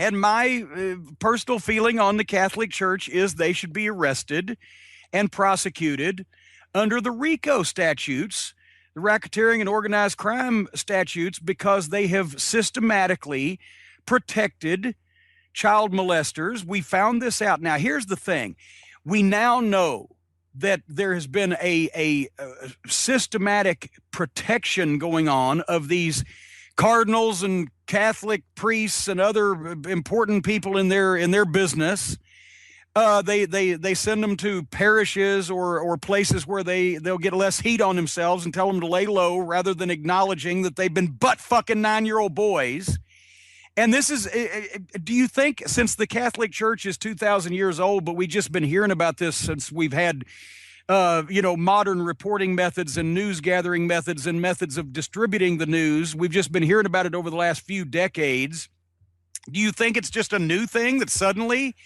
And my personal feeling on the Catholic Church is they should be arrested and prosecuted under the RICO statutes, the racketeering and organized crime statutes, because they have systematically protected child molesters. We found this out. Now, here's the thing. We now know that there has been a systematic protection going on of these cardinals and Catholic priests and other important people in their business. They send them to parishes or places where they'll get less heat on themselves and tell them to lay low rather than acknowledging that they've been butt fucking 9-year-old boys. And this is, do you think, since the Catholic Church is 2,000 years old, but we've just been hearing about this since we've had, modern reporting methods and news gathering methods and methods of distributing the news. We've just been hearing about it over the last few decades. Do you think it's just a new thing that suddenly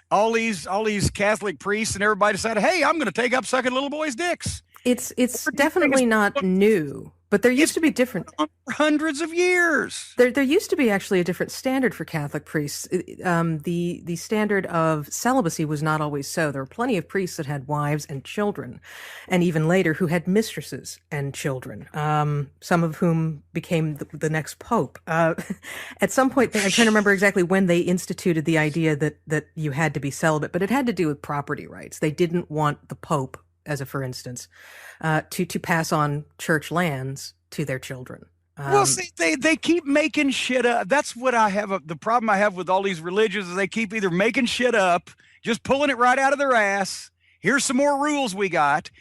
all these Catholic priests and everybody decided, hey, I'm going to take up sucking little boys' dicks? It's definitely not new. But there used to be different for hundreds of years. There used to be actually a different standard for Catholic priests. The standard of celibacy was not always so. There were plenty of priests that had wives and children, and even later who had mistresses and children. Some of whom became the next pope. At some point, I'm trying to remember exactly when they instituted the idea that you had to be celibate, but it had to do with property rights. They didn't want the pope, as a for instance, to pass on church lands to their children. Well, see, they keep making shit up. That's what I have. The problem I have with all these religions is they keep either making shit up, just pulling it right out of their ass. Here's some more rules we got.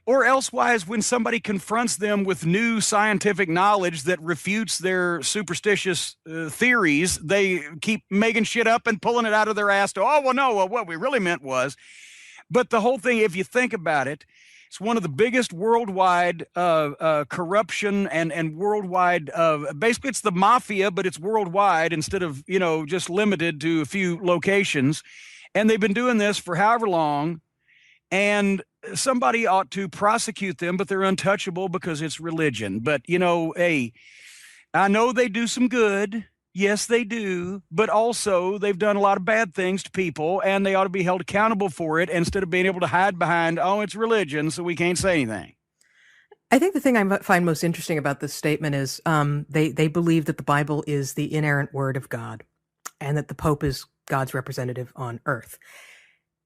Or elsewise, when somebody confronts them with new scientific knowledge that refutes their superstitious theories, they keep making shit up and pulling it out of their ass to, oh, well, no, well, what we really meant was. But the whole thing, if you think about it, it's one of the biggest worldwide corruption and worldwide, basically it's the mafia, but it's worldwide instead of, just limited to a few locations. And they've been doing this for however long, and somebody ought to prosecute them, but they're untouchable because it's religion. But, hey, I know they do some good. Yes, they do. But also they've done a lot of bad things to people, and they ought to be held accountable for it instead of being able to hide behind, oh, it's religion, so we can't say anything. I think the thing I find most interesting about this statement is they believe that the Bible is the inerrant word of God and that the Pope is God's representative on earth.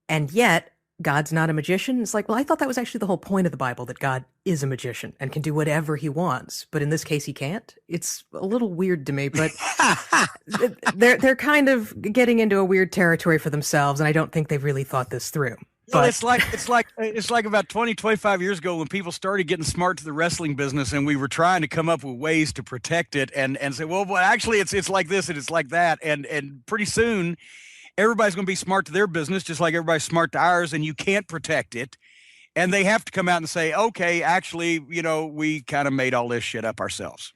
And yet God's not a magician. It's like, well, I thought that was actually the whole point of the Bible, that God is a magician and can do whatever he wants. But in this case, he can't. It's a little weird to me, but they're kind of getting into a weird territory for themselves. And I don't think they've really thought this through. Well, it's like about 20, 25 years ago when people started getting smart to the wrestling business, and we were trying to come up with ways to protect it and say, well, actually it's like this and it's like that. And pretty soon everybody's going to be smart to their business, just like everybody's smart to ours, and you can't protect it. And they have to come out and say, okay, actually, we kind of made all this shit up ourselves.